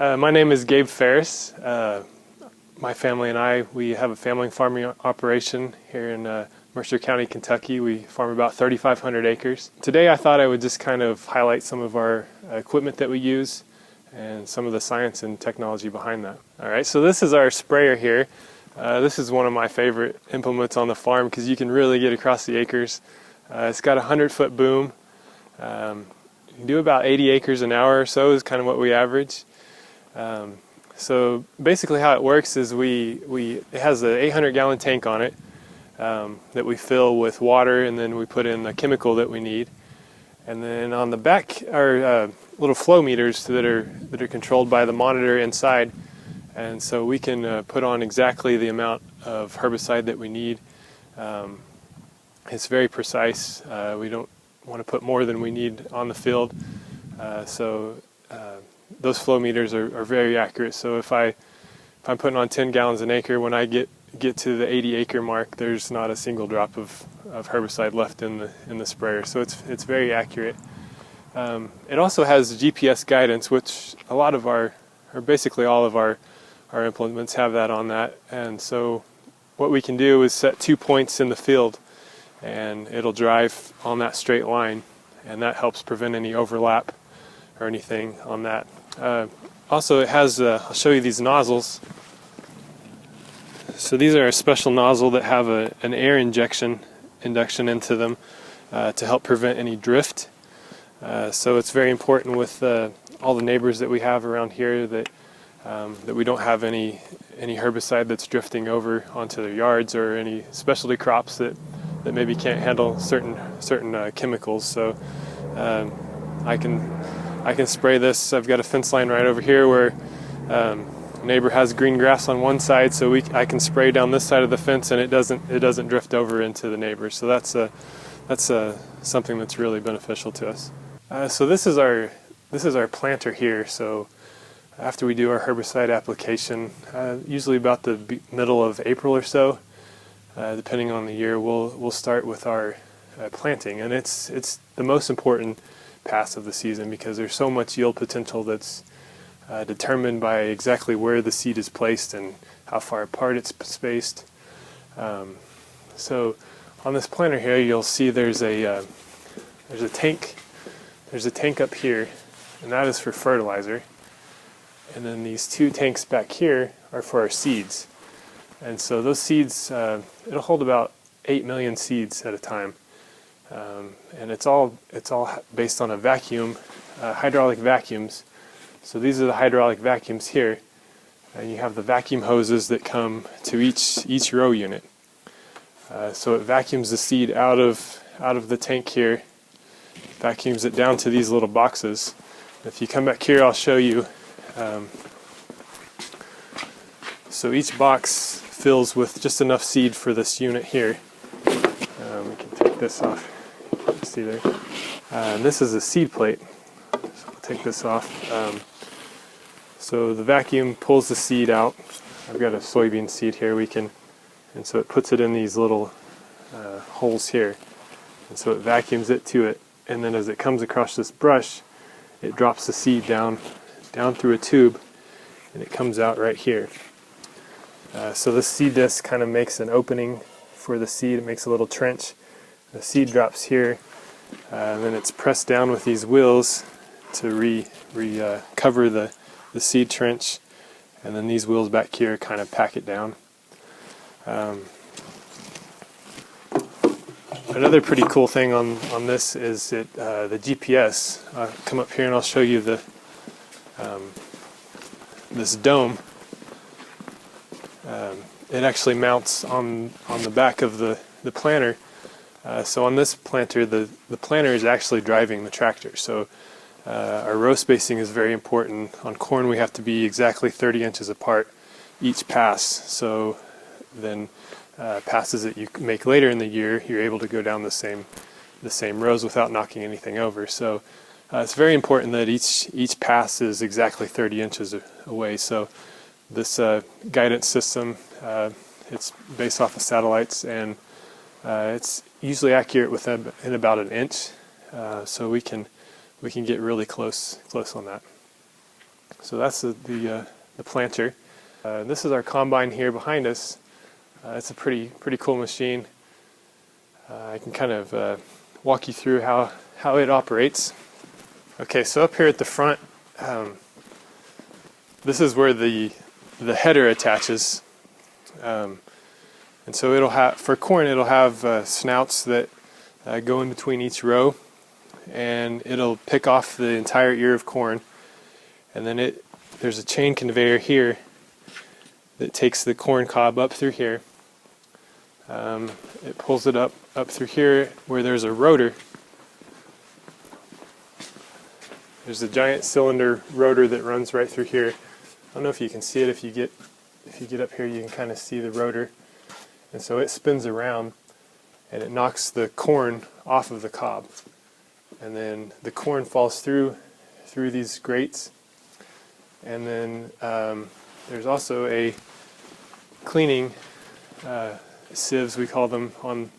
My name is Gabe Ferris. My family and I, we have a family farming operation here in Mercer County, Kentucky. We farm about 3,500 acres. Today I thought I would just kind of highlight some of our equipment that we use and some of the science and technology behind that. Alright, so this is our sprayer here. This is one of my favorite implements on the farm because you can really get across the acres. It's got a 100-foot boom. You can do about 80 acres an hour or so is kind of what we average. So basically how it works is it has an 800-gallon tank on it that we fill with water, and then we put in the chemical that we need. And then on the back are little flow meters that are controlled by the monitor inside, and so we can put on exactly the amount of herbicide that we need. It's very precise. We don't want to put more than we need on the field, those flow meters are very accurate. So if I'm putting on 10 gallons an acre, when I get to the 80-acre mark, there's not a single drop of herbicide left in the sprayer. So it's very accurate. It also has GPS guidance, which a lot of basically all of our implements have that on that. And so what we can do is set 2 points in the field, and it'll drive on that straight line, and that helps prevent any overlap or anything on that. Also, it has, I'll show you these nozzles. So these are a special nozzle that have an air induction into them to help prevent any drift. So it's very important with all the neighbors that we have around here that we don't have any herbicide that's drifting over onto their yards, or any specialty crops that maybe can't handle certain chemicals. So I can spray this. I've got a fence line right over here where a neighbor has green grass on one side, so I can spray down this side of the fence, and it doesn't drift over into the neighbors. So that's something that's really beneficial to us. So this is our planter here. So after we do our herbicide application, usually about the middle of April or so, depending on the year, we'll start with our planting, and it's the most important pass of the season because there's so much yield potential that's determined by exactly where the seed is placed and how far apart it's spaced. So on this planter here, you'll see there's a tank. There's a tank up here, and that is for fertilizer. And then these 2 tanks back here are for our seeds. And so those seeds, it'll hold about 8 million seeds at a time. And it's all based on a vacuum, hydraulic vacuums. So these are the hydraulic vacuums here, and you have the vacuum hoses that come to each row unit. So it vacuums the seed out of the tank here, vacuums it down to these little boxes. If you come back here, I'll show you. So each box fills with just enough seed for this unit here. We can take this off. See there? And this is a seed plate. So I'll take this off. So the vacuum pulls the seed out. I've got a soybean seed here. And so it puts it in these little holes here. And so it vacuums it to it. And then as it comes across this brush, it drops the seed down through a tube, and it comes out right here. So this seed disc kind of makes an opening for the seed. It makes a little trench. The seed drops here, and then it's pressed down with these wheels to cover the seed trench, and then these wheels back here kind of pack it down. Another pretty cool thing on this is the GPS. I'll come up here and I'll show you this dome. It actually mounts on the back of the planter. So on this planter, the planter is actually driving the tractor. So our row spacing is very important. On corn, we have to be exactly 30 inches apart each pass. So then passes that you make later in the year, you're able to go down the same rows without knocking anything over. So it's very important that each pass is exactly 30 inches away. So this guidance system, it's based off of satellites, and it's usually accurate in about an inch. So we can get really close on that. So that's the planter. This is our combine here behind us. It's a pretty cool machine. I can kind of walk you through how it operates. Okay, so up here at the front, this is where the header attaches, and so it'll have, for corn, it'll have snouts that go in between each row, and it'll pick off the entire ear of corn, and then there's a chain conveyor here that takes the corn cob up through here. It pulls it up through here where there's a rotor. There's a giant cylinder rotor that runs right through here. I don't know if you can see it. If you get up here, you can kind of see the rotor. And so it spins around and it knocks the corn off of the cob. And then the corn falls through these grates. And then there's also a cleaning sieves, we call them, on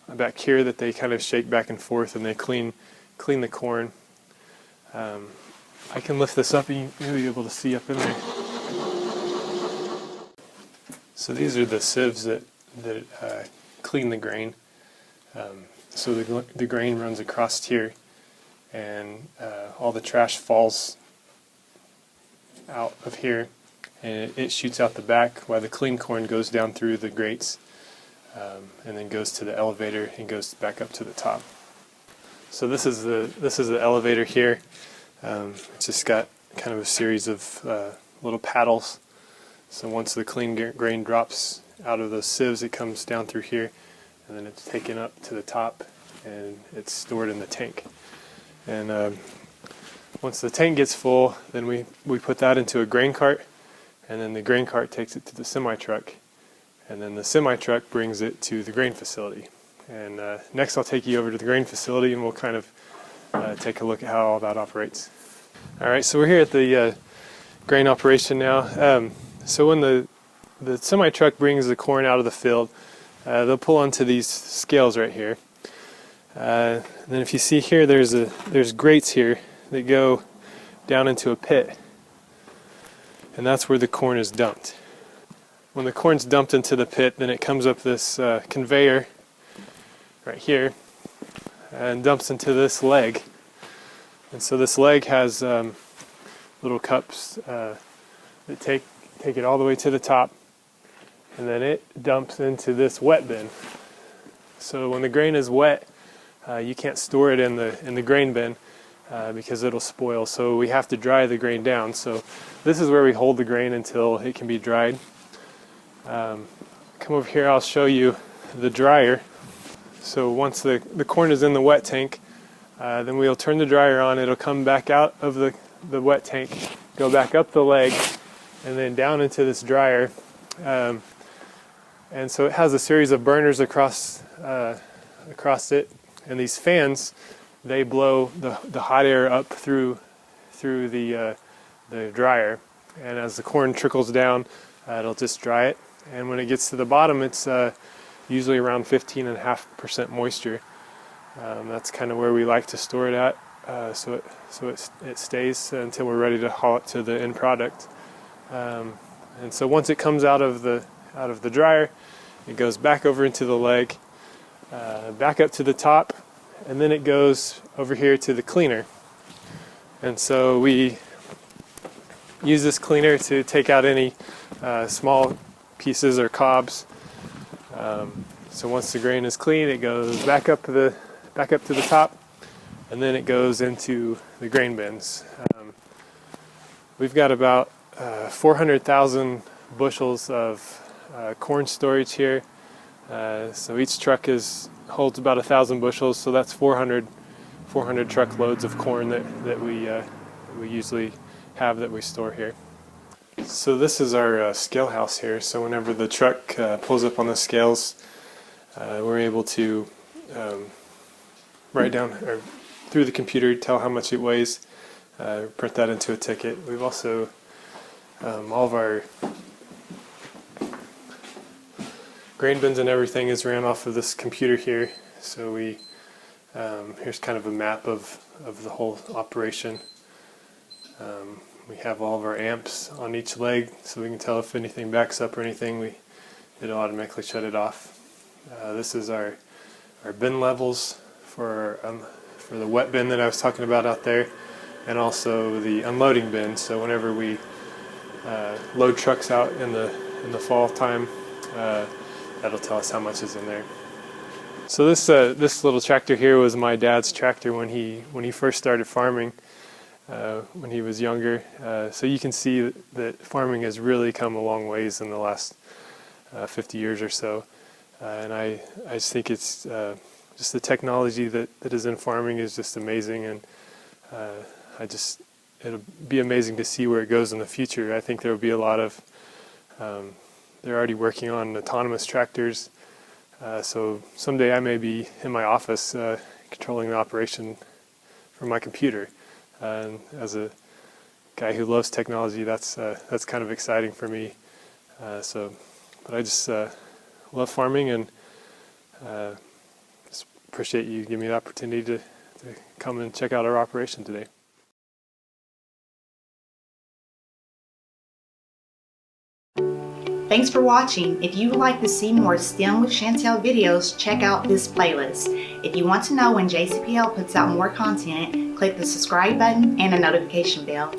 back here that they kind of shake back and forth and they clean the corn. I can lift this up and you'll be able to see up in there. So these are the sieves that clean the grain. So the grain runs across here, and all the trash falls out of here, and it shoots out the back while the clean corn goes down through the grates, and then goes to the elevator and goes back up to the top. So this is the elevator here. It's just got kind of a series of little paddles. So once the clean grain drops out of those sieves, it comes down through here, and then it's taken up to the top, and it's stored in the tank. And once the tank gets full, then we put that into a grain cart, and then the grain cart takes it to the semi-truck, and then the semi-truck brings it to the grain facility. And next I'll take you over to the grain facility, and we'll kind of take a look at how all that operates. Alright, so we're here at the grain operation now. So when the semi-truck brings the corn out of the field, they'll pull onto these scales right here. Then if you see here, there's grates here that go down into a pit, and that's where the corn is dumped. When the corn's dumped into the pit, then it comes up this conveyor right here and dumps into this leg. And so this leg has little cups that take it all the way to the top, and then it dumps into this wet bin. So when the grain is wet, you can't store it in the grain bin because it'll spoil. So we have to dry the grain down. So this is where we hold the grain until it can be dried. Come over here, I'll show you the dryer. So once the corn is in the wet tank, then we'll turn the dryer on. It'll come back out of the wet tank, go back up the leg, and then down into this dryer. And so it has a series of burners across it, and these fans, they blow the hot air up through the dryer, and as the corn trickles down, it'll just dry it. And when it gets to the bottom, it's usually around 15.5% moisture. That's kind of where we like to store it at, so it stays until we're ready to haul it to the end product. And so once it comes out of the dryer, it goes back over into the leg, back up to the top, and then it goes over here to the cleaner. And so we use this cleaner to take out any small pieces or cobs. So once the grain is clean, it goes back up to the top, and then it goes into the grain bins. We've got about 400,000 bushels of corn storage here. So each truck holds about 1,000 bushels, so that's 400 truckloads of corn that we usually have that we store here. So this is our scale house here. So whenever the truck pulls up on the scales, we're able to write down or through the computer tell how much it weighs, print that into a ticket. We've also all of our grain bins and everything is ran off of this computer here. So here's kind of a map of the whole operation. We have all of our amps on each leg, so we can tell if anything backs up or anything. It'll automatically shut it off. This is our bin levels for the wet bin that I was talking about out there, and also the unloading bin. So whenever we load trucks out in the fall time, that'll tell us how much is in there. So this little tractor here was my dad's tractor when he first started farming, when he was younger. So you can see that farming has really come a long ways in the last 50 years or so. And I just think it's just the technology that is in farming is just amazing, and it'll be amazing to see where it goes in the future. I think there will be a lot of they're already working on autonomous tractors, so someday I may be in my office controlling the operation from my computer. And as a guy who loves technology, that's kind of exciting for me. But I just love farming, and just appreciate you giving me the opportunity to come and check out our operation today. Thanks for watching. If you would like to see more STEM with Chantel videos, check out this playlist. If you want to know when JCPL puts out more content, click the subscribe button and the notification bell.